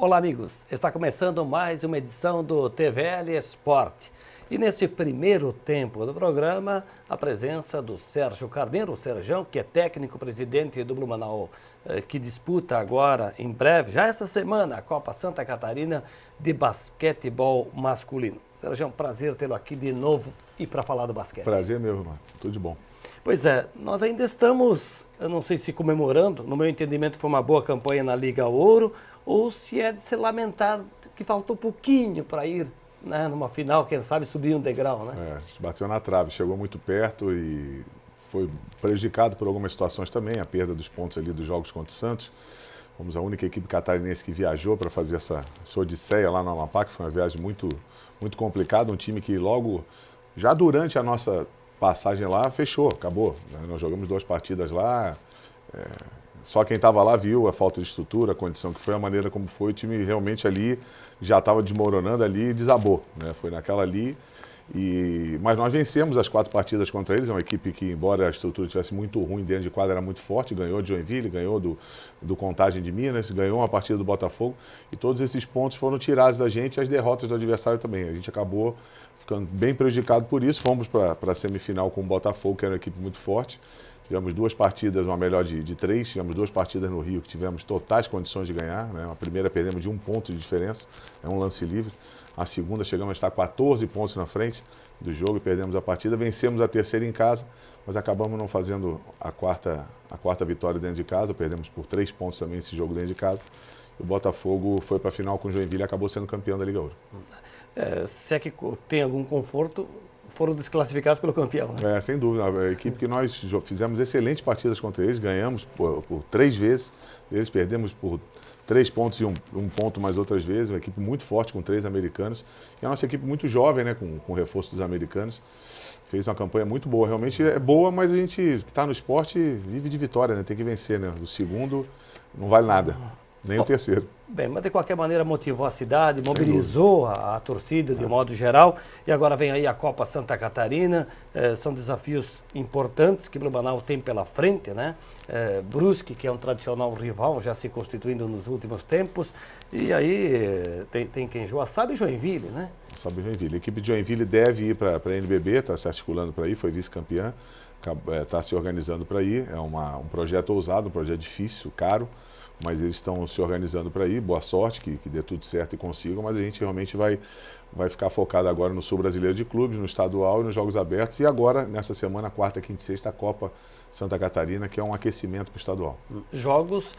Olá, amigos. Está começando mais uma edição do TVL Esporte. E nesse primeiro tempo do programa, a presença do Sérgio Carneiro, o Serjão, que é técnico-presidente do Blumenau, que disputa agora, em breve, já essa semana, a Copa Santa Catarina de basquetebol masculino. Serjão, prazer tê-lo aqui de novo e para falar do basquete. Prazer meu irmão, tudo de bom. Pois é, nós ainda estamos, eu não sei se comemorando, no meu entendimento foi uma boa campanha na Liga Ouro, ou se é de se lamentar que faltou pouquinho para ir, né, numa final, quem sabe subir um degrau, né? A gente bateu na trave, chegou muito perto e foi prejudicado por algumas situações também, a perda dos pontos ali dos jogos contra o Santos. Fomos a única equipe catarinense que viajou para fazer essa odisseia lá no Amapá, que foi uma viagem muito complicada, um time que logo, já durante a nossa passagem lá, fechou, acabou. Nós jogamos 2 partidas lá, só quem estava lá viu a falta de estrutura, a condição que foi, a maneira como foi, o time realmente ali já estava desmoronando ali e desabou, né? Foi naquela ali, mas nós vencemos as 4 partidas contra eles, é uma equipe que, embora a estrutura estivesse muito ruim dentro de quadra, era muito forte, ganhou de Joinville, ganhou do Contagem de Minas, ganhou uma partida do Botafogo, e todos esses pontos foram tirados da gente, e as derrotas do adversário também. A gente acabou ficando bem prejudicado por isso, fomos para a semifinal com o Botafogo, que era uma equipe muito forte. Tivemos 2 partidas, uma melhor de 3, tivemos 2 partidas no Rio que tivemos totais condições de ganhar, né? A primeira perdemos de 1 ponto de diferença, é um lance livre. A segunda chegamos a estar 14 pontos na frente do jogo e perdemos a partida. Vencemos a terceira em casa, mas acabamos não fazendo a quarta vitória dentro de casa, perdemos por 3 pontos também esse jogo dentro de casa. O Botafogo foi para a final com o Joinville e acabou sendo campeão da Liga Ouro. Se é que tem algum conforto, foram desclassificados pelo campeão, né? Sem dúvida. A equipe que nós fizemos excelentes partidas contra eles, ganhamos por 3 vezes, eles perdemos por 3 pontos e um ponto mais outras vezes, uma equipe muito forte com 3 americanos. E a nossa equipe muito jovem, né, com o reforço dos americanos, fez uma campanha muito boa. Realmente é boa, mas a gente que está no esporte vive de vitória, né? Tem que vencer, né? O segundo não vale nada, nem o terceiro. Bem, mas de qualquer maneira motivou a cidade, mobilizou a torcida de modo geral, e agora vem aí a Copa Santa Catarina, são desafios importantes que o Blumenau tem pela frente, né? Brusque, que é um tradicional rival, já se constituindo nos últimos tempos, e aí tem quem joga, sabe Joinville, né? Sabe Joinville. A equipe de Joinville deve ir para a NBB, está se articulando para ir, foi vice-campeã, está se organizando para ir, é um projeto ousado, um projeto difícil, caro, mas eles estão se organizando para ir, boa sorte, que dê tudo certo e consigam, mas a gente realmente vai ficar focado agora no Sul Brasileiro de Clubes, no estadual e nos Jogos Abertos, e agora, nessa semana, quarta, quinta e sexta, a Copa Santa Catarina, que é um aquecimento para o estadual. Jogos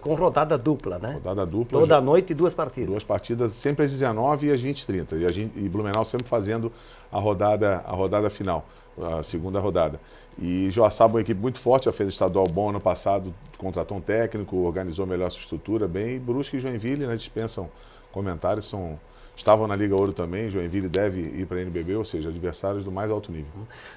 com rodada dupla, né? Rodada dupla. Toda noite 2 partidas. 2 partidas, sempre às 19 e às 20h30, e Blumenau sempre fazendo a rodada final, a segunda rodada. E Joaçaba é uma equipe muito forte, já fez estadual bom ano passado, contratou um técnico, organizou melhor sua estrutura bem. E Brusque e Joinville, né, dispensam comentários, estavam na Liga Ouro também. Joinville deve ir para a NBB, ou seja, adversários do mais alto nível.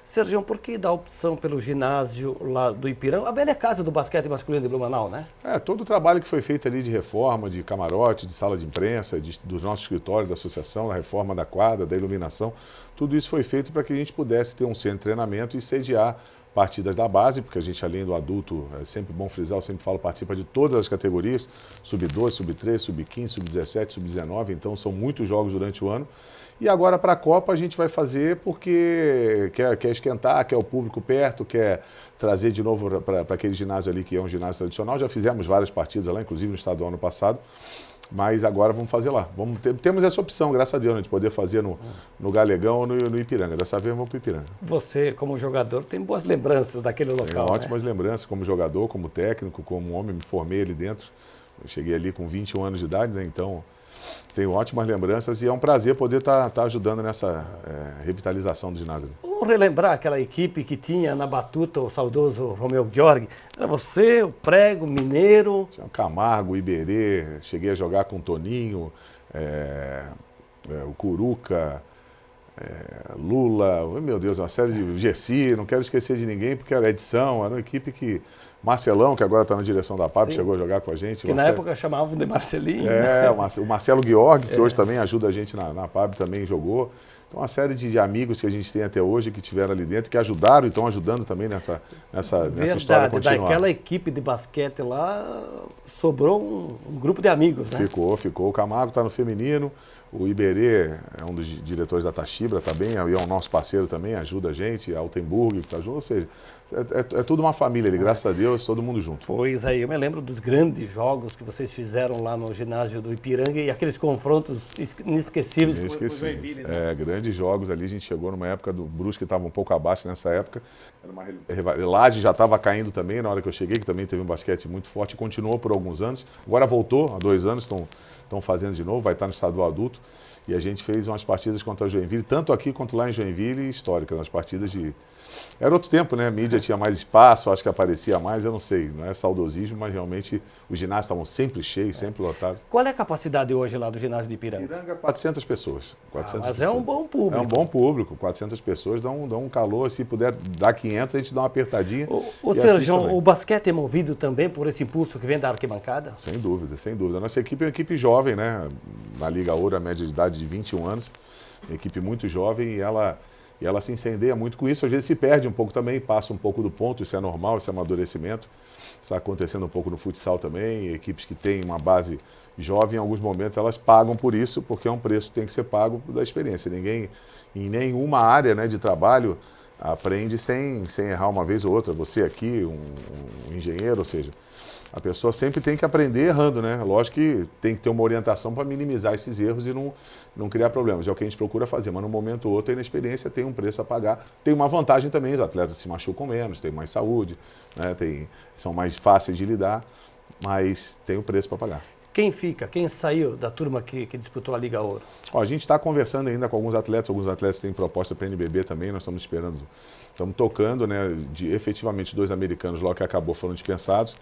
Sergião, por que dá opção pelo ginásio lá do Ipiranga? A velha casa do basquete masculino de Blumenau, né? Todo o trabalho que foi feito ali de reforma, de camarote, de sala de imprensa, dos nossos escritórios, da associação, da reforma da quadra, da iluminação, tudo isso foi feito para que a gente pudesse ter um centro de treinamento e sediar partidas da base, porque a gente, além do adulto, é sempre bom frisar, eu sempre falo, participa de todas as categorias, sub-12, sub-13, sub-15, sub-17, sub-19, então são muitos jogos durante o ano. E agora para a Copa a gente vai fazer porque quer esquentar, quer o público perto, quer trazer de novo para aquele ginásio ali que é um ginásio tradicional. Já fizemos várias partidas lá, inclusive no estadual ano passado. Mas agora vamos fazer lá. Temos essa opção, graças a Deus, né, de poder fazer no Galegão ou no Ipiranga. Dessa vez vamos para o Ipiranga. Você, como jogador, tem boas lembranças daquele local, Tenho ótimas lembranças como jogador, como técnico, como homem. Me formei ali dentro. Eu cheguei ali com 21 anos de idade, né? Então tenho ótimas lembranças e é um prazer poder estar ajudando nessa revitalização do ginásio. Vamos relembrar aquela equipe que tinha na batuta o saudoso Romeu Gheorghi. Era você, o Prego, Mineiro. Tinha o Camargo, o Iberê, cheguei a jogar com o Toninho, o Curuca, Lula, meu Deus, uma série de Gessi, não quero esquecer de ninguém, porque era edição, era uma equipe que... Marcelão, que agora está na direção da PAB, chegou a jogar com a gente. Que na época chamavam de Marcelinho. O Marcelo Gheorghi, que hoje também ajuda a gente na PAB, também jogou. Então, uma série de amigos que a gente tem até hoje, que tiveram ali dentro, que ajudaram e estão ajudando também nessa história continuar. Daquela equipe de basquete lá, sobrou um grupo de amigos, né? Ficou. O Camargo está no feminino, o Iberê é um dos diretores da Tachibra também, é o nosso parceiro também, ajuda a gente, a Altenburg que está junto, ou seja, é tudo uma família ali, graças a Deus, todo mundo junto. Pois aí, eu me lembro dos grandes jogos que vocês fizeram lá no ginásio do Ipiranga e aqueles confrontos inesquecíveis com o Joinville, né? Grandes jogos ali, a gente chegou numa época do Brusque, estava um pouco abaixo nessa época, era uma Laje já estava caindo também na hora que eu cheguei, que também teve um basquete muito forte, continuou por alguns anos, agora voltou, há 2 anos estão fazendo de novo, vai estar no estadual adulto, e a gente fez umas partidas contra o Joinville, tanto aqui quanto lá em Joinville, históricas, umas partidas de... Era outro tempo, né? A mídia tinha mais espaço, acho que aparecia mais, eu não sei, não é saudosismo, mas realmente os ginásios estavam sempre cheios, sempre lotados. Qual é a capacidade hoje lá do ginásio de Ipiranga? Ipiranga, 400 pessoas. 400 mas pessoas. É um bom público. É um bom público, 400 pessoas dão um calor, se puder dar 500, a gente dá uma apertadinha. O Sérgio, o basquete é movido também por esse impulso que vem da arquibancada? Sem dúvida, sem dúvida. A nossa equipe é uma equipe jovem, né? Na Liga Ouro, a média de idade de 21 anos, uma equipe muito jovem e ela se incendeia muito com isso, às vezes se perde um pouco também, passa um pouco do ponto, isso é normal, isso é amadurecimento. Está acontecendo um pouco no futsal também, equipes que têm uma base jovem, em alguns momentos elas pagam por isso, porque é um preço que tem que ser pago da experiência. Ninguém, em nenhuma área, né, de trabalho, aprende sem errar uma vez ou outra. Você aqui, um engenheiro, ou seja, a pessoa sempre tem que aprender errando, né? Lógico que tem que ter uma orientação para minimizar esses erros e não criar problemas. É o que a gente procura fazer, mas num momento ou outro a inexperiência tem um preço a pagar. Tem uma vantagem também, os atletas se machucam menos, têm mais saúde, né? São mais fáceis de lidar, mas tem o preço para pagar. Quem fica? Quem saiu da turma que disputou a Liga Ouro? A gente está conversando ainda com alguns atletas têm proposta para a NBB também, nós estamos esperando, estamos tocando, né, efetivamente 2 americanos logo que acabou foram dispensados,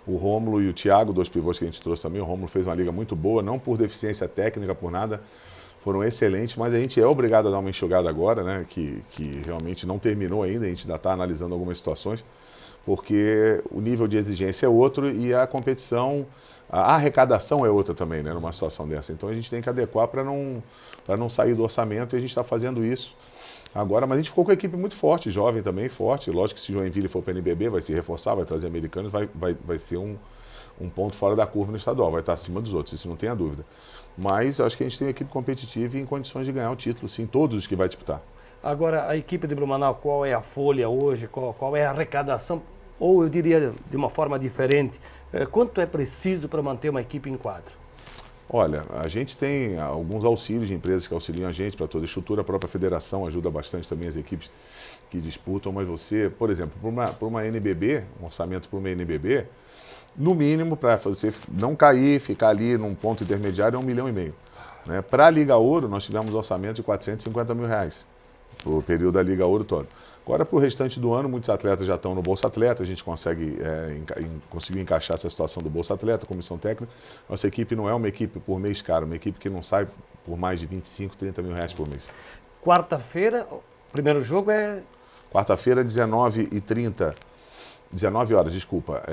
o Rômulo e o Thiago, 2 pivôs que a gente trouxe também, o Rômulo fez uma liga muito boa, não por deficiência técnica, por nada, foram excelentes, mas a gente é obrigado a dar uma enxugada agora, né, que realmente não terminou ainda, a gente ainda está analisando algumas situações, porque o nível de exigência é outro e a competição... A arrecadação é outra também, né, numa situação dessa. Então a gente tem que adequar para não sair do orçamento e a gente está fazendo isso agora. Mas a gente ficou com a equipe muito forte, jovem também, forte. Lógico que se Joinville for para a NBB, vai se reforçar, vai trazer americanos, vai ser um ponto fora da curva no estadual, vai estar acima dos outros, isso não tenha dúvida. Mas acho que a gente tem uma equipe competitiva e em condições de ganhar o título, sim, todos os que vai disputar. Agora, a equipe de Blumenau, qual é a folha hoje, qual é a arrecadação? Ou eu diria de uma forma diferente, quanto é preciso para manter uma equipe em quadro? Olha, a gente tem alguns auxílios de empresas que auxiliam a gente para toda a estrutura, a própria federação ajuda bastante também as equipes que disputam, mas você, por exemplo, por uma NBB, um orçamento por uma NBB, no mínimo, para você não cair, ficar ali num ponto intermediário, é R$1,5 milhão. Né? Para a Liga Ouro, nós tivemos um orçamento de R$450 mil, para o período da Liga Ouro todo. Agora, para o restante do ano, muitos atletas já estão no Bolsa Atleta, a gente conseguiu encaixar essa situação do Bolsa Atleta, comissão técnica. Nossa equipe não é uma equipe por mês caro, uma equipe que não sai por mais de 25, 30 mil reais por mês. Quarta-feira, o primeiro jogo é... Quarta-feira, 19h30, 19 horas, desculpa,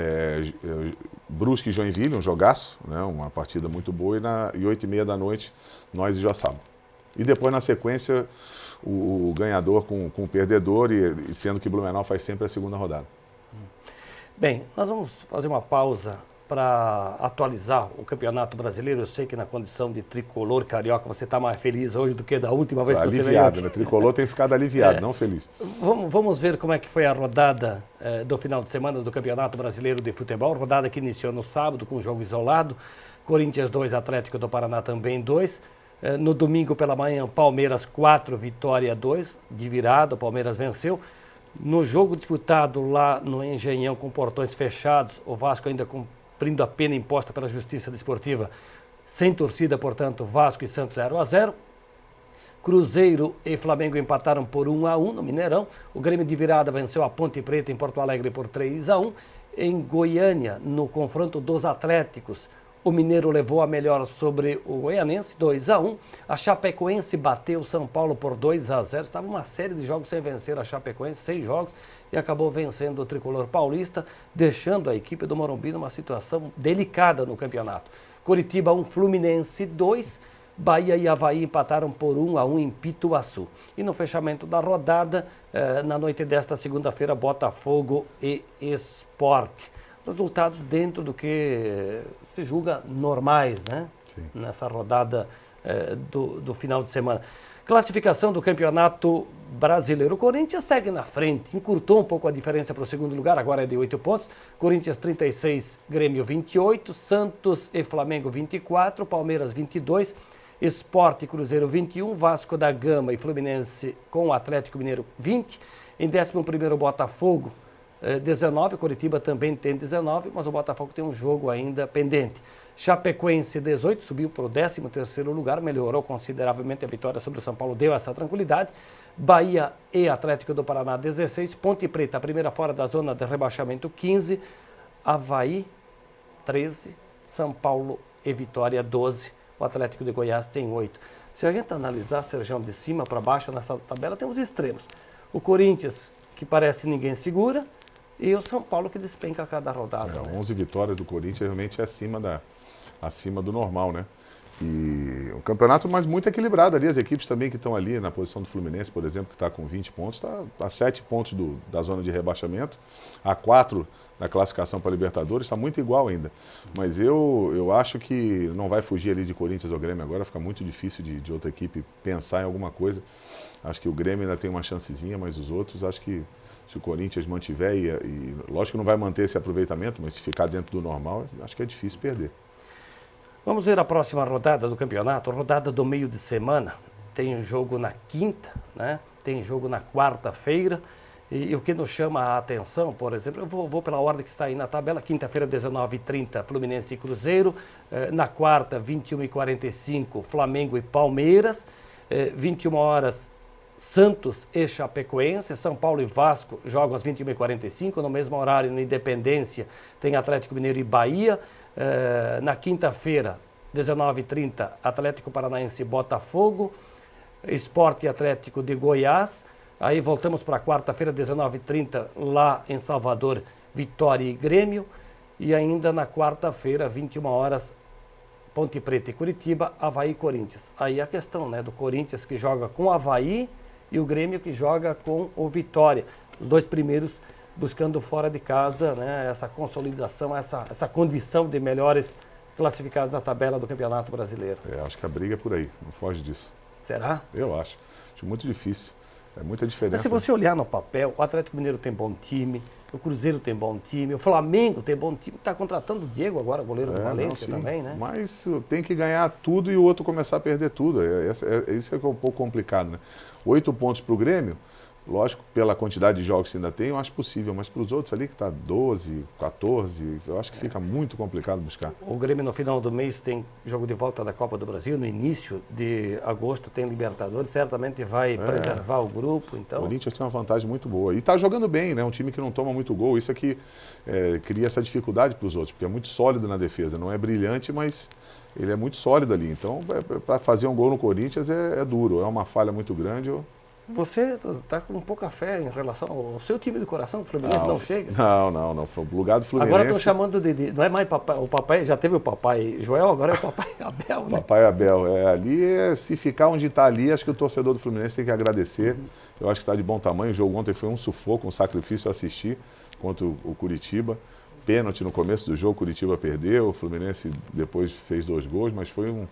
Brusque e Joinville, um jogaço, né, uma partida muito boa, e 8h30 da noite, nós e Joaçaba. E depois, na sequência, o ganhador com o perdedor, e sendo que Blumenau faz sempre a segunda rodada. Bem, nós vamos fazer uma pausa para atualizar o Campeonato Brasileiro. Eu sei que na condição de tricolor carioca você está mais feliz hoje do que da última vez que você veio aqui. Aliviado, né? Tricolor tem ficado aliviado, não feliz. Vamos ver como é que foi a rodada do final de semana do Campeonato Brasileiro de Futebol. Rodada que iniciou no sábado com um jogo isolado. Corinthians 2, Atlético do Paraná também 2. No domingo pela manhã, Palmeiras 4, Vitória 2, de virada, o Palmeiras venceu. No jogo disputado lá no Engenhão com portões fechados, o Vasco ainda cumprindo a pena imposta pela Justiça Desportiva, sem torcida, portanto, Vasco e Santos 0-0. Cruzeiro e Flamengo empataram por 1-1 no Mineirão. O Grêmio de virada venceu a Ponte Preta em Porto Alegre por 3-1. Em Goiânia, no confronto dos Atléticos, o Mineiro levou a melhor sobre o Goianense, 2-1. A Chapecoense bateu o São Paulo por 2-0. Estava uma série de jogos sem vencer a Chapecoense, 6 jogos, e acabou vencendo o tricolor paulista, deixando a equipe do Morumbi numa situação delicada no campeonato. Coritiba 1, Fluminense 2. Bahia e Avaí empataram por 1-1 em Pituaçu. E no fechamento da rodada, na noite desta segunda-feira, Botafogo e Sport. Resultados dentro do que se julga normais, né? Sim. Nessa rodada do final de semana. Classificação do Campeonato Brasileiro. O Corinthians segue na frente, encurtou um pouco a diferença para o segundo lugar, agora é de 8 pontos. Corinthians 36, Grêmio 28, Santos e Flamengo 24, Palmeiras 22, Sport e Cruzeiro 21, Vasco da Gama e Fluminense com o Atlético Mineiro 20. Em 11º, Botafogo 19, Coritiba também tem 19, mas o Botafogo tem um jogo ainda pendente. Chapecoense 18, subiu para o 13º lugar, melhorou consideravelmente a vitória sobre o São Paulo, deu essa tranquilidade. Bahia e Atlético do Paraná 16, Ponte Preta, a primeira fora da zona de rebaixamento 15, Avaí 13, São Paulo e Vitória 12, o Atlético de Goiás tem 8. Se a gente analisar, Sergião, de cima para baixo nessa tabela, tem os extremos. O Corinthians, que parece ninguém segura, e o São Paulo que despenca a cada rodada. 11 vitórias do Corinthians realmente é acima do normal, né? E um campeonato, mas muito equilibrado ali. As equipes também que estão ali na posição do Fluminense, por exemplo, que está com 20 pontos, está a 7 pontos da zona de rebaixamento, a 4 da classificação para a Libertadores, está muito igual ainda. Mas eu acho que não vai fugir ali de Corinthians ou Grêmio agora, fica muito difícil de outra equipe pensar em alguma coisa. Acho que o Grêmio ainda tem uma chancezinha, mas os outros, acho que se o Corinthians mantiver, e lógico que não vai manter esse aproveitamento, mas se ficar dentro do normal, acho que é difícil perder. Vamos ver a próxima rodada do campeonato, rodada do meio de semana. Tem jogo na quinta, né? Tem jogo na quarta-feira. E o que nos chama a atenção, por exemplo, eu vou pela ordem que está aí na tabela, quinta-feira, 19h30, Fluminense e Cruzeiro. Na quarta, 21h45, Flamengo e Palmeiras. 21 horas, Santos e Chapecoense. São Paulo e Vasco jogam às 21h45. No mesmo horário, no Independência, tem Atlético Mineiro e Bahia. Na quinta-feira, 19h30, Atlético Paranaense e Botafogo, Sport e Atlético de Goiás. Aí voltamos para quarta-feira, 19h30, lá em Salvador, Vitória e Grêmio. E ainda na quarta-feira, 21 horas, Ponte Preta e Curitiba, Avaí e Corinthians. Aí a questão, né, do Corinthians que joga com o Avaí e o Grêmio que joga com o Vitória. Os dois primeiros buscando fora de casa, né, essa consolidação, essa condição de melhores classificados na tabela do Campeonato Brasileiro. Acho que a briga é por aí, não foge disso. Será? Eu acho. Acho muito difícil. É muita diferença. Mas se você olhar no papel, o Atlético Mineiro tem bom time, o Cruzeiro tem bom time, o Flamengo tem bom time, está contratando o Diego agora, goleiro do Valência também, né? Mas tem que ganhar tudo e o outro começar a perder tudo. Isso é um pouco complicado, né? 8 pontos para o Grêmio, lógico, pela quantidade de jogos que ainda tem, eu acho possível, mas para os outros ali que está 12, 14, eu acho que fica muito complicado buscar. O Grêmio no final do mês tem jogo de volta da Copa do Brasil, no início de agosto tem Libertadores, certamente vai preservar o grupo, então... O Corinthians tem uma vantagem muito boa e está jogando bem, né? Um time que não toma muito gol, isso aqui cria essa dificuldade para os outros, porque é muito sólido na defesa, não é brilhante, mas ele é muito sólido ali, então para fazer um gol no Corinthians é duro, é uma falha muito grande. Você está com pouca fé em relação ao seu time do coração, o Fluminense não chega? Não. Foi o lugar do Fluminense. Agora estão chamando não é mais papai, o papai, já teve o papai Joel, agora é o papai Abel, né? Papai Abel, se ficar onde está ali, acho que o torcedor do Fluminense tem que agradecer. Eu acho que está de bom tamanho. O jogo ontem foi um sufoco, um sacrifício assistir contra o Curitiba. Pênalti no começo do jogo, o Curitiba perdeu, o Fluminense depois fez 2 gols, mas foi um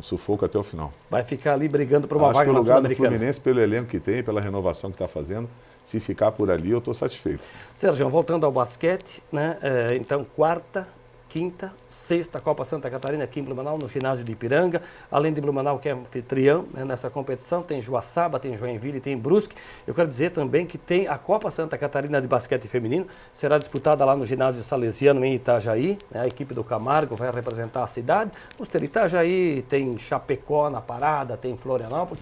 sufoco até o final. Vai ficar ali brigando por uma acho vaga que o na lugar do Sul-Americana. Fluminense, pelo elenco que tem, pela renovação que está fazendo, se ficar por ali, eu estou satisfeito. Sérgio, voltando ao basquete, né? Então, quarta, quinta, sexta Copa Santa Catarina aqui em Blumenau, no ginásio de Ipiranga. Além de Blumenau, que é anfitrião, né, nessa competição, tem Joaçaba, tem Joinville, tem Brusque. Eu quero dizer também que tem a Copa Santa Catarina de basquete feminino, será disputada lá no ginásio Salesiano em Itajaí, né, a equipe do Camargo vai representar a cidade. Vamos ter Itajaí, tem Chapecó na parada, tem Florianópolis.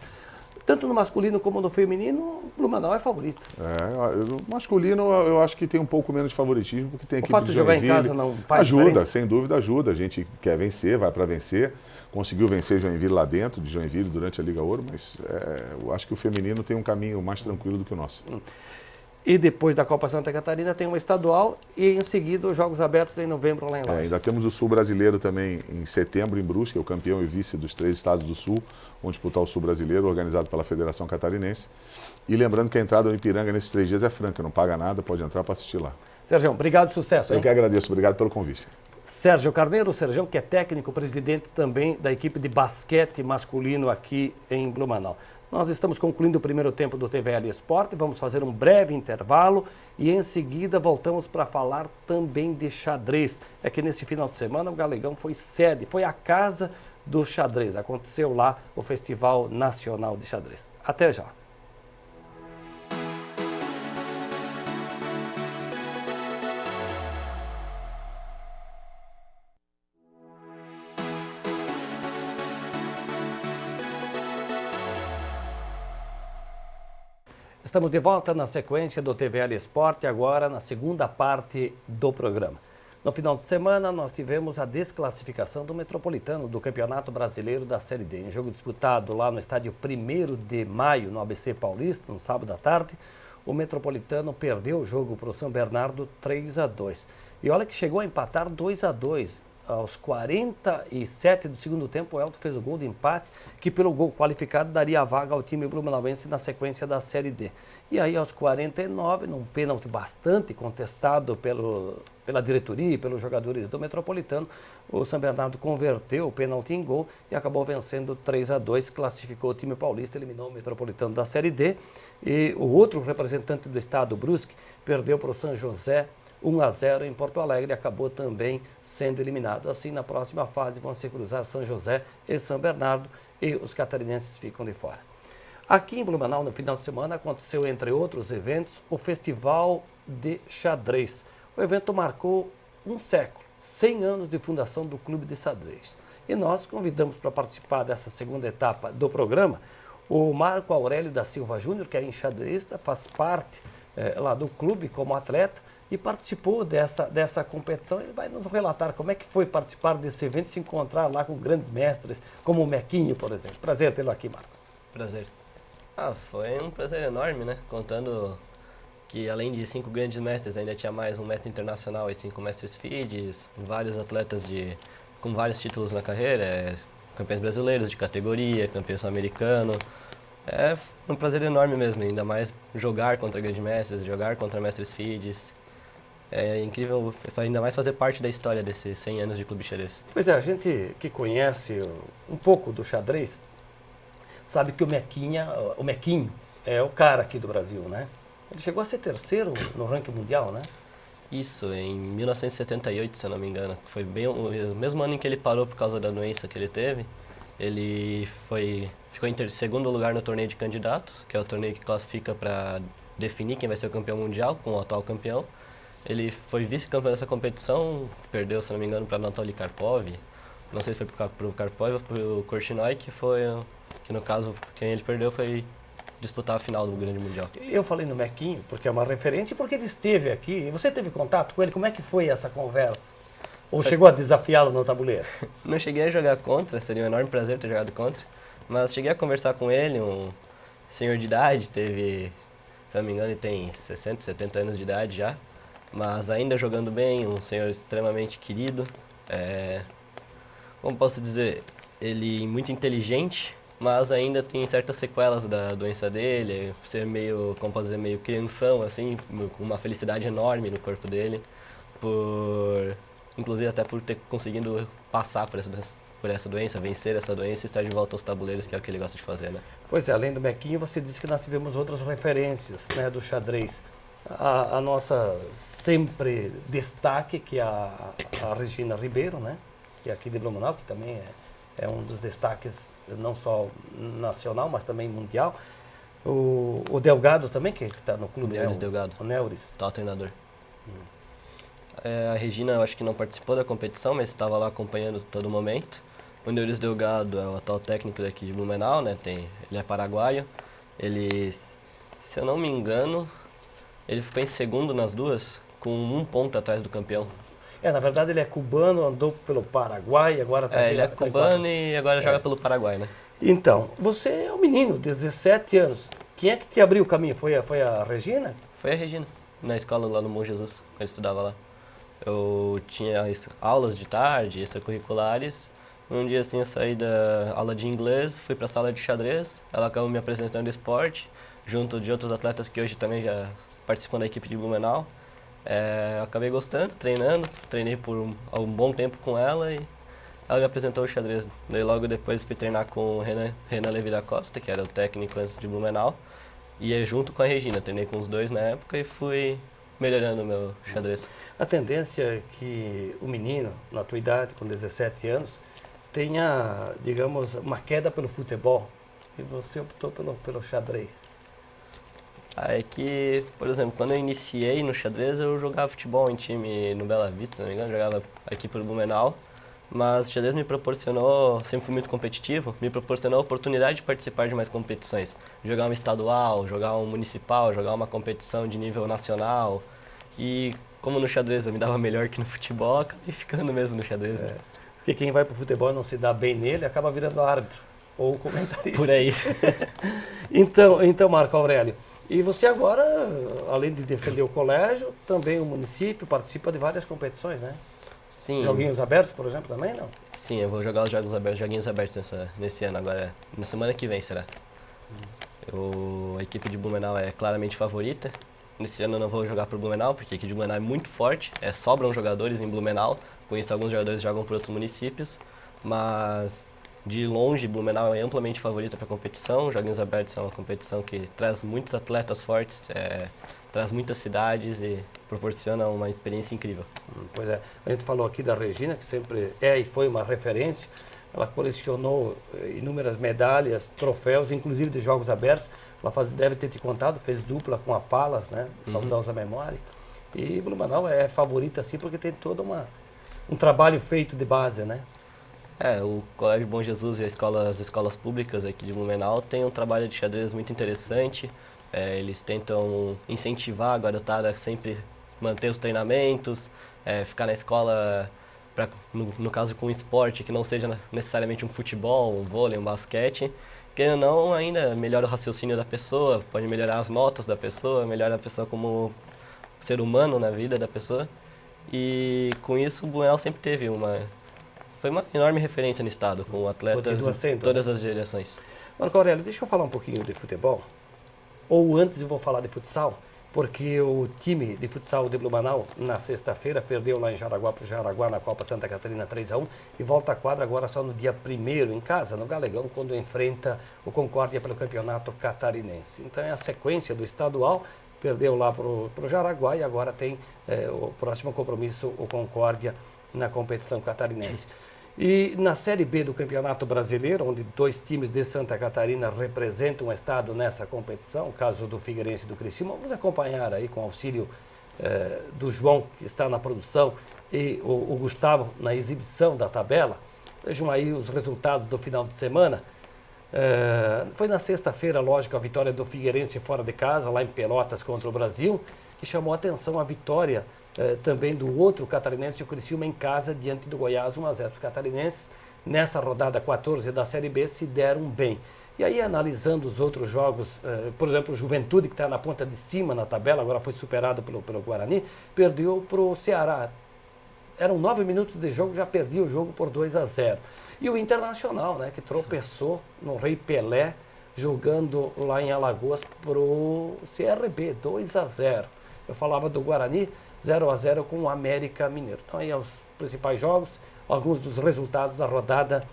Tanto no masculino como no feminino, o Blumenau é favorito. No masculino eu acho que tem um pouco menos de favoritismo, porque tem a equipe fato de jogar em casa não faz ajuda, diferença? sem dúvida ajuda. A gente quer vencer, vai para vencer. Conseguiu vencer Joinville lá dentro, de Joinville durante a Liga Ouro, mas eu acho que o feminino tem um caminho mais tranquilo do que o nosso. E depois da Copa Santa Catarina tem uma estadual e em seguida os Jogos Abertos em novembro lá em Lages. Ainda temos o Sul Brasileiro também em setembro em Brusque, que é o campeão e vice dos 3 estados do Sul, onde disputar o Sul Brasileiro, organizado pela Federação Catarinense. E lembrando que a entrada no Ipiranga nesses 3 dias é franca, não paga nada, pode entrar para assistir lá. Sérgio, obrigado, sucesso. Eu que agradeço, obrigado pelo convite. Sérgio Carneiro, o Sérgio, que é técnico, presidente também da equipe de basquete masculino aqui em Blumenau. Nós estamos concluindo o primeiro tempo do TVL Esporte, vamos fazer um breve intervalo e em seguida voltamos para falar também de xadrez. É que nesse final de semana o Galegão foi sede, foi a casa do xadrez. Aconteceu lá o Festival Nacional de Xadrez. Até já. Estamos de volta na sequência do TVL Esporte, agora na segunda parte do programa. No final de semana, nós tivemos a desclassificação do Metropolitano do Campeonato Brasileiro da Série D. Em jogo disputado lá no estádio 1º de Maio, no ABC Paulista, no sábado à tarde, o Metropolitano perdeu o jogo para o São Bernardo 3-2. E olha que chegou a empatar 2-2. Aos 47 do segundo tempo, o Elton fez o gol de empate, que pelo gol qualificado daria a vaga ao time blumenauense na sequência da Série D. E aí, aos 49, num pênalti bastante contestado pela diretoria e pelos jogadores do Metropolitano, o São Bernardo converteu o pênalti em gol e acabou vencendo 3-2, classificou o time paulista, eliminou o Metropolitano da Série D. E o outro representante do estado, Brusque, perdeu para o São José 1-0 em Porto Alegre, acabou também sendo eliminado. Assim, na próxima fase vão se cruzar São José e São Bernardo e os catarinenses ficam de fora. Aqui em Blumenau, no final de semana, aconteceu, entre outros eventos, o Festival de Xadrez. O evento marcou um século, 100 anos de fundação do Clube de Xadrez. E nós convidamos para participar dessa segunda etapa do programa o Marco Aurélio da Silva Júnior, que é enxadrista, faz parte lá do clube como atleta, e participou dessa competição. Ele vai nos relatar como é que foi participar desse evento e se encontrar lá com grandes mestres, como o Mequinho, por exemplo. Prazer tê-lo aqui, Marcos. Prazer. Foi um prazer enorme, né? Contando que além de 5 grandes mestres, ainda tinha mais um mestre internacional e 5 mestres FIDES, vários atletas com vários títulos na carreira, campeões brasileiros de categoria, campeão sul-americano. É um prazer enorme mesmo, ainda mais jogar contra grandes mestres, jogar contra mestres FIDES. É incrível, ainda mais fazer parte da história desses 100 anos de Clube Xadrez. Pois é, a gente que conhece um pouco do xadrez, sabe que o Mequinho é o cara aqui do Brasil, né? Ele chegou a ser terceiro no ranking mundial, né? Isso, em 1978, se eu não me engano. Foi bem o mesmo ano em que ele parou por causa da doença que ele teve. Ele ficou em segundo lugar no torneio de candidatos, que é o torneio que classifica para definir quem vai ser o campeão mundial, com o atual campeão. Ele foi vice-campeão dessa competição, perdeu, se não me engano, para Anatoly Karpov. Não sei se foi para o Karpov ou para o Korchnoi, que no caso, quem ele perdeu foi disputar a final do Grande Mundial. Eu falei no Mequinho, porque é uma referência, e porque ele esteve aqui. E você teve contato com ele? Como é que foi essa conversa? Ou chegou a desafiá-lo no tabuleiro? Não cheguei a jogar contra, seria um enorme prazer ter jogado contra. Mas cheguei a conversar com ele, um senhor de idade, se não me engano, ele tem 60, 70 anos de idade já. Mas ainda jogando bem, um senhor extremamente querido. Como posso dizer, ele muito inteligente, mas ainda tem certas sequelas da doença dele, ser meio, como posso dizer, meio crianção, assim, com uma felicidade enorme no corpo dele, inclusive até por ter conseguido passar por essa doença, vencer essa doença e estar de volta aos tabuleiros, que é o que ele gosta de fazer, né? Pois é, além do Mequinho, você disse que nós tivemos outras referências, né, do xadrez. A nossa sempre destaque, que é a Regina Ribeiro, né? Que é aqui de Blumenau, que também é um dos destaques não só nacional, mas também mundial. O Delgado também, que está no clube. O Neuris Delgado. O Neuris. Atual treinador. A Regina, eu acho que não participou da competição, mas estava lá acompanhando todo momento. O Neuris Delgado é o atual técnico daqui de Blumenau, né? Ele é paraguaio. Ele, se eu não me engano, ele ficou em segundo nas duas, com 1 ponto atrás do campeão. Na verdade ele é cubano, andou pelo Paraguai, agora está... ele é cubano e agora joga pelo Paraguai, né? Então, você é um menino, 17 anos. Quem é que te abriu o caminho? Foi a Regina? Foi a Regina, na escola lá no Bom Jesus, quando eu estudava lá. Eu tinha aulas de tarde, extracurriculares. Um dia assim eu saí da aula de inglês, fui para a sala de xadrez, ela acabou me apresentando esporte, junto de outros atletas que hoje também já participam da equipe de Blumenau. Acabei gostando, treinei por um bom tempo com ela e ela me apresentou o xadrez. Daí logo depois fui treinar com o Renan Levi da Costa, que era o técnico antes de Blumenau, e junto com a Regina, treinei com os dois na época e fui melhorando o meu xadrez. A tendência é que o menino, na tua idade, com 17 anos, tenha, digamos, uma queda pelo futebol e você optou pelo xadrez. É que, por exemplo, quando eu iniciei no xadrez, eu jogava futebol em time no Bela Vista, se não me engano, jogava aqui pelo Blumenau, mas o xadrez me proporcionou, sempre fui muito competitivo, me proporcionou a oportunidade de participar de mais competições. Jogar um estadual, jogar um municipal, jogar uma competição de nível nacional. E como no xadrez eu me dava melhor que no futebol, acabei ficando mesmo no xadrez. Porque quem vai para o futebol e não se dá bem nele, acaba virando árbitro ou comentarista. Por aí. Então, Marco Aurélio, e você agora, além de defender o colégio, também o município participa de várias competições, né? Sim. Joguinhos abertos, por exemplo, também não? Sim, eu vou jogar os joguinhos abertos nesse ano, agora na semana que vem será. A equipe de Blumenau é claramente favorita. Nesse ano eu não vou jogar por Blumenau, porque a equipe de Blumenau é muito forte, sobram jogadores em Blumenau, com isso alguns jogadores jogam por outros municípios, mas de longe Blumenau é amplamente favorita para a competição. Os Joguinhos Abertos é uma competição que traz muitos atletas fortes, traz muitas cidades e proporciona uma experiência incrível. Pois é, a gente falou aqui da Regina, que sempre é e foi uma referência. Ela colecionou inúmeras medalhas, troféus, inclusive de Jogos Abertos. Ela deve ter te contado, fez dupla com a Palas, né? Saudosa memória. E Blumenau é favorita, assim, porque tem todo um trabalho feito de base, né? O Colégio Bom Jesus e as escolas públicas aqui de Blumenau têm um trabalho de xadrez muito interessante. Eles tentam incentivar a garotada a sempre manter os treinamentos, ficar na escola, no caso com um esporte que não seja necessariamente um futebol, um vôlei, um basquete. Querendo ou não, ainda melhora o raciocínio da pessoa, pode melhorar as notas da pessoa, melhora a pessoa como ser humano na vida da pessoa. E com isso o Blumenau sempre teve foi uma enorme referência no estado, com atletas de todas as gerações. Marco Aurélio, deixa eu falar um pouquinho de futebol. Ou antes eu vou falar de futsal, porque o time de futsal de Blumenau, na sexta-feira, perdeu lá em Jaraguá para o Jaraguá, na Copa Santa Catarina 3-1, e volta à quadra agora só no dia 1º, em casa, no Galegão, quando enfrenta o Concórdia pelo Campeonato Catarinense. Então é a sequência do estadual, perdeu lá para o Jaraguá e agora tem o próximo compromisso, o Concórdia, na competição catarinense. E na Série B do Campeonato Brasileiro, onde 2 times de Santa Catarina representam o estado nessa competição, o caso do Figueirense e do Criciúma, vamos acompanhar aí com o auxílio do João, que está na produção, e o Gustavo na exibição da tabela. Vejam aí os resultados do final de semana. Foi na sexta-feira, lógico, a vitória do Figueirense fora de casa, lá em Pelotas contra o Brasil, e chamou a atenção a vitória também do outro catarinense, o Criciúma, em casa, diante do Goiás, 1-0. Os catarinenses, nessa rodada 14 da Série B, se deram bem. E aí, analisando os outros jogos, por exemplo, o Juventude, que está na ponta de cima na tabela, agora foi superado pelo Guarani, perdeu para o Ceará. Eram 9 minutos de jogo, já perdia o jogo por 2-0. E o Internacional, né, que tropeçou no Rei Pelé, jogando lá em Alagoas para o CRB, 2-0. Eu falava do Guarani, 0-0 com o América Mineiro. Então aí os principais jogos, alguns dos resultados da rodada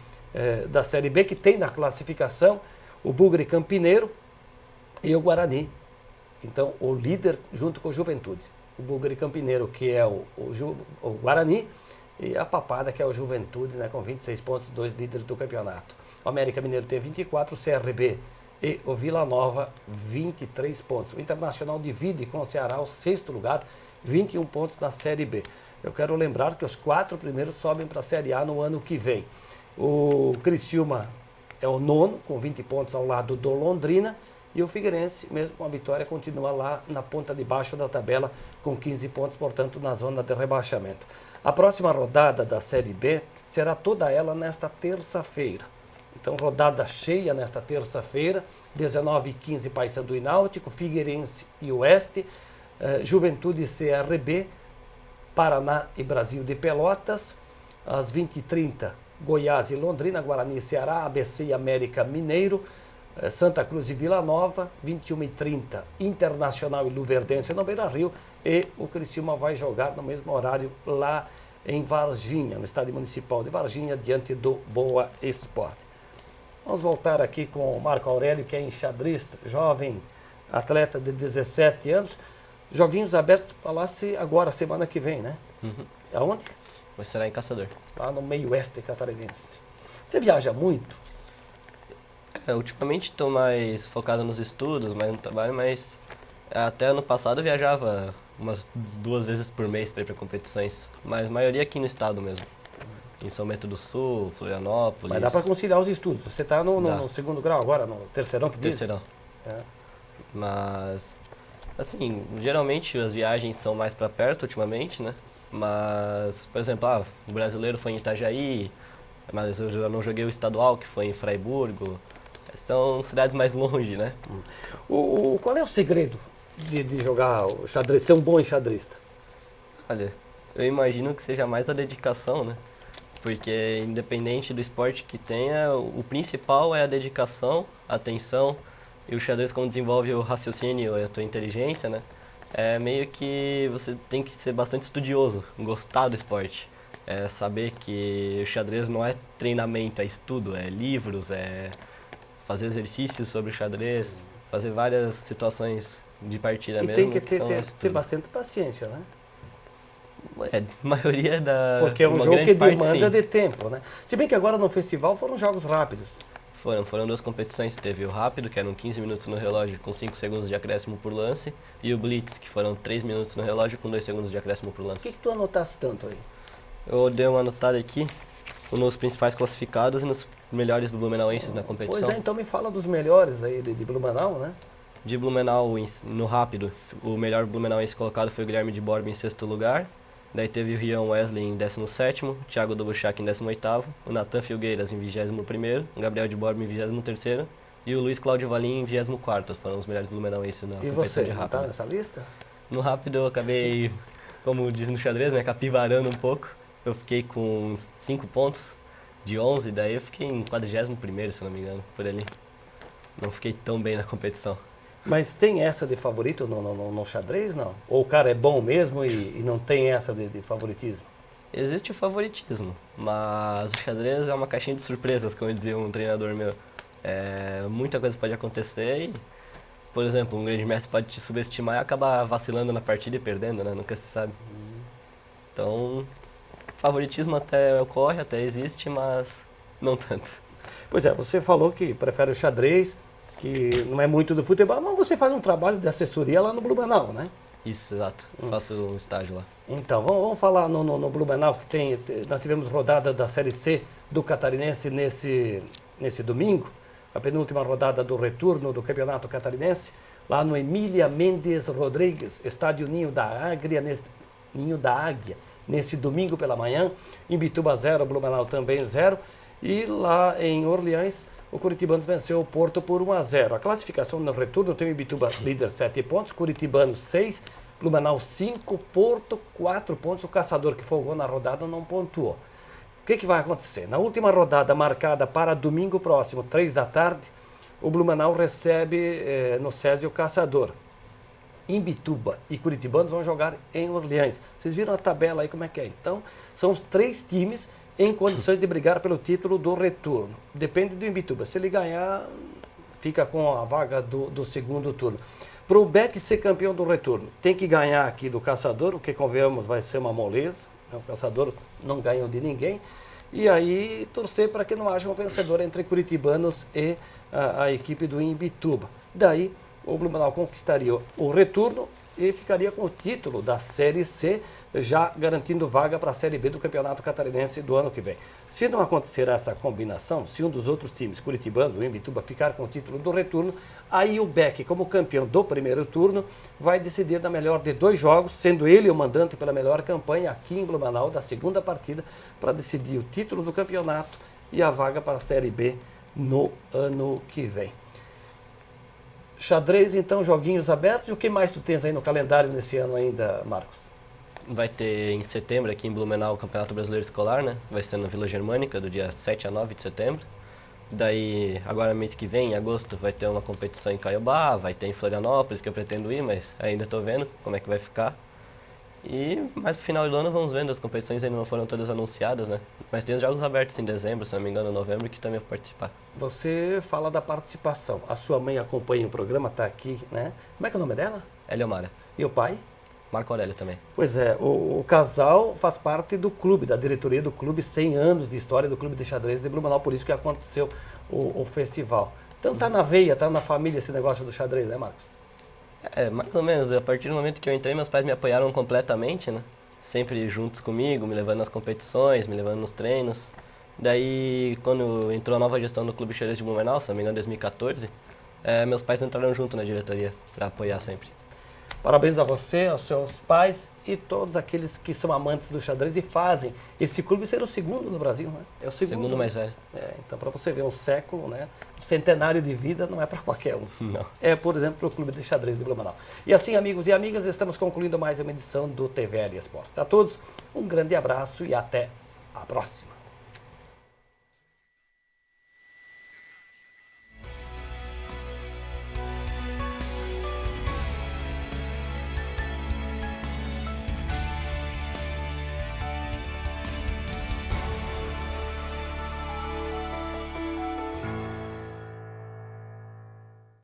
da Série B, que tem na classificação o Bugre Campineiro e o Guarani. Então o líder junto com o Juventude. O Bugre Campineiro, que é o Guarani, e a Papada, que é o Juventude, né, com 26 pontos, 2 líderes do campeonato. O América Mineiro tem 24, o CRB e o Vila Nova, 23 pontos. O Internacional divide com o Ceará o 6º lugar, 21 pontos na Série B. Eu quero lembrar que os 4 primeiros sobem para a Série A no ano que vem. O Criciúma é o 9º, com 20 pontos ao lado do Londrina, e o Figueirense, mesmo com a vitória, continua lá na ponta de baixo da tabela, com 15 pontos, portanto, na zona de rebaixamento. A próxima rodada da Série B será toda ela nesta terça-feira. Então, rodada cheia nesta terça-feira, 19h15, Paysandu e Náutico, Figueirense e Oeste, Juventude e CRB, Paraná e Brasil de Pelotas, às 20h30, Goiás e Londrina, Guarani e Ceará, ABC e América Mineiro, Santa Cruz e Vila Nova, 21h30, Internacional e Luverdense no Beira-Rio, e o Criciúma vai jogar no mesmo horário lá em Varginha, no Estádio Municipal de Varginha, diante do Boa Esporte. Vamos voltar aqui com o Marco Aurélio, que é enxadrista, jovem atleta de 17 anos. Joguinhos abertos, falasse agora, semana que vem, né? Aonde? Vai ser em Caçador. Lá no meio oeste catarinense. Você viaja muito? Ultimamente estou mais focado nos estudos, mais no trabalho, mas até ano passado eu viajava umas 2 vezes por mês para ir para competições, mas a maioria aqui no estado mesmo. Em São Bento do Sul, Florianópolis. Mas dá para conciliar os estudos. Você está no segundo grau agora, no terceirão que diz? Terceirão. É. Mas, assim, geralmente as viagens são mais para perto ultimamente, né? Mas, por exemplo, o brasileiro foi em Itajaí, mas eu já não joguei o estadual, que foi em Fraiburgo. São cidades mais longe, né? Qual é o segredo de jogar o xadrez, ser um bom enxadrista? Olha, eu imagino que seja mais a dedicação, né? Porque independente do esporte que tenha, o principal é a dedicação, a atenção, e o xadrez, como desenvolve o raciocínio e a tua inteligência, né? É meio que você tem que ser bastante estudioso, gostar do esporte. É saber que o xadrez não é treinamento, é estudo, é livros, é fazer exercícios sobre o xadrez, fazer várias situações de partida E mesmo. tem que são ter bastante paciência, né? A maioria da... Porque é um uma jogo grande que parte, demanda sim. de tempo, né? Se bem que agora no festival foram jogos rápidos. Foram 2 competições, teve o rápido, que eram 15 minutos no relógio com 5 segundos de acréscimo por lance, e o blitz, que foram 3 minutos no relógio com 2 segundos de acréscimo por Por lance. que tu anotasse tanto aí? Eu dei uma anotada aqui nos principais classificados e nos melhores blumenauenses na competição. Pois é, então me fala dos melhores aí de Blumenau, né? De Blumenau, no rápido, o melhor blumenauense colocado foi o Guilherme de Borba em 6º lugar. Daí teve o Rian Wesley em 17º, o Thiago Dobuchak em 18º, o Nathan Filgueiras em 21º, o Gabriel de Borba em 23º e o Luiz Cláudio Valim em 24º. Foram os melhores blumenauenses na E competição você, de não rápido. tá nessa lista? No rápido eu acabei, como diz no xadrez, né, capivarando um pouco. Eu fiquei com 5 pontos de 11, daí eu fiquei em 41º, se não me engano, por ali. Não fiquei tão bem na competição. Mas tem essa de favorito no xadrez, não? Ou o cara é bom mesmo e não tem essa de favoritismo? Existe o favoritismo, mas o xadrez é uma caixinha de surpresas, como dizia um treinador meu. Muita coisa pode acontecer e, por exemplo, um grande mestre pode te subestimar e acabar vacilando na partida e perdendo, né? Nunca se sabe. Então, favoritismo até ocorre, até existe, mas não tanto. Pois é, você falou que prefere o xadrez, que não é muito do futebol, mas você faz um trabalho de assessoria lá no Blumenau, né? Isso, exato. Faço um estágio lá. Então, vamos falar no Blumenau, que nós tivemos rodada da Série C do Catarinense nesse domingo, a penúltima rodada do retorno do Campeonato Catarinense, lá no Emília Mendes Rodrigues, estádio Ninho da Águia, nesse domingo pela manhã, Imbituba 0, Blumenau também 0, e lá em Orleans, o Curitibanos venceu o Porto por 1-0. A classificação no retorno tem o Imbituba líder 7 pontos, Curitibanos 6, Blumenau 5, Porto 4 pontos. O Caçador, que folgou na rodada, não pontuou. O que vai acontecer? Na última rodada marcada para domingo próximo, 3 da tarde, o Blumenau recebe no Césio o Caçador. Imbituba e Curitibanos vão jogar em Orleans. Vocês viram a tabela aí como é que é? Então, são os 3 times em condições de brigar pelo título do retorno. Depende do Imbituba. Se ele ganhar, fica com a vaga do segundo turno. Para o Beck ser campeão do retorno, tem que ganhar aqui do Caçador, o que convenhamos vai ser uma moleza. O Caçador não ganhou de ninguém. E aí torcer para que não haja um vencedor entre Curitibanos e a equipe do Imbituba. Daí o Blumenau conquistaria o retorno e ficaria com o título da Série C, já garantindo vaga para a Série B do Campeonato Catarinense do ano que vem. Se não acontecer essa combinação, se um dos outros times, Curitibanos ou Imbituba, ficar com o título do retorno, aí o Beck, como campeão do primeiro turno, vai decidir na melhor de 2 jogos, sendo ele o mandante pela melhor campanha aqui em Blumenau da segunda partida, para decidir o título do campeonato e a vaga para a Série B no ano que vem. Xadrez, então, joguinhos abertos. E o que mais tu tens aí no calendário nesse ano ainda, Marcos? Vai ter em setembro aqui em Blumenau o Campeonato Brasileiro Escolar, né? Vai ser na Vila Germânica, do dia 7 a 9 de setembro. Daí, agora mês que vem, em agosto, vai ter uma competição em Caiobá, vai ter em Florianópolis, que eu pretendo ir, mas ainda estou vendo como é que vai ficar. E mais pro final do ano vamos vendo, as competições ainda não foram todas anunciadas, né? Mas tem os jogos abertos em dezembro, se não me engano, novembro, que também vou participar. Você fala da participação. A sua mãe acompanha o programa, está aqui, né? Como é que é o nome dela? Eliomara. E o pai? Marco Aurélio também. Pois é, o casal faz parte do clube, da diretoria do clube, 100 anos de história do Clube de Xadrez de Blumenau, por isso que aconteceu o festival. Então tá na veia, tá na família esse negócio do xadrez, né, Marcos? É, mais ou menos. A partir do momento que eu entrei, meus pais me apoiaram completamente, né? Sempre juntos comigo, me levando nas competições, me levando nos treinos. Daí, quando entrou a nova gestão do Clube Xadrez de Blumenau, se não me engano, em 2014, meus pais entraram junto na diretoria para apoiar sempre. Parabéns a você, aos seus pais e todos aqueles que são amantes do xadrez e fazem esse clube ser o segundo no Brasil, né? É o Segundo mais velho. Então, para você ver um século, né? Um centenário de vida não é para qualquer um. Não. É, por exemplo, o Clube de Xadrez de Blumenau. E assim, amigos e amigas, estamos concluindo mais uma edição do TVL Esportes. A todos, um grande abraço e até a próxima.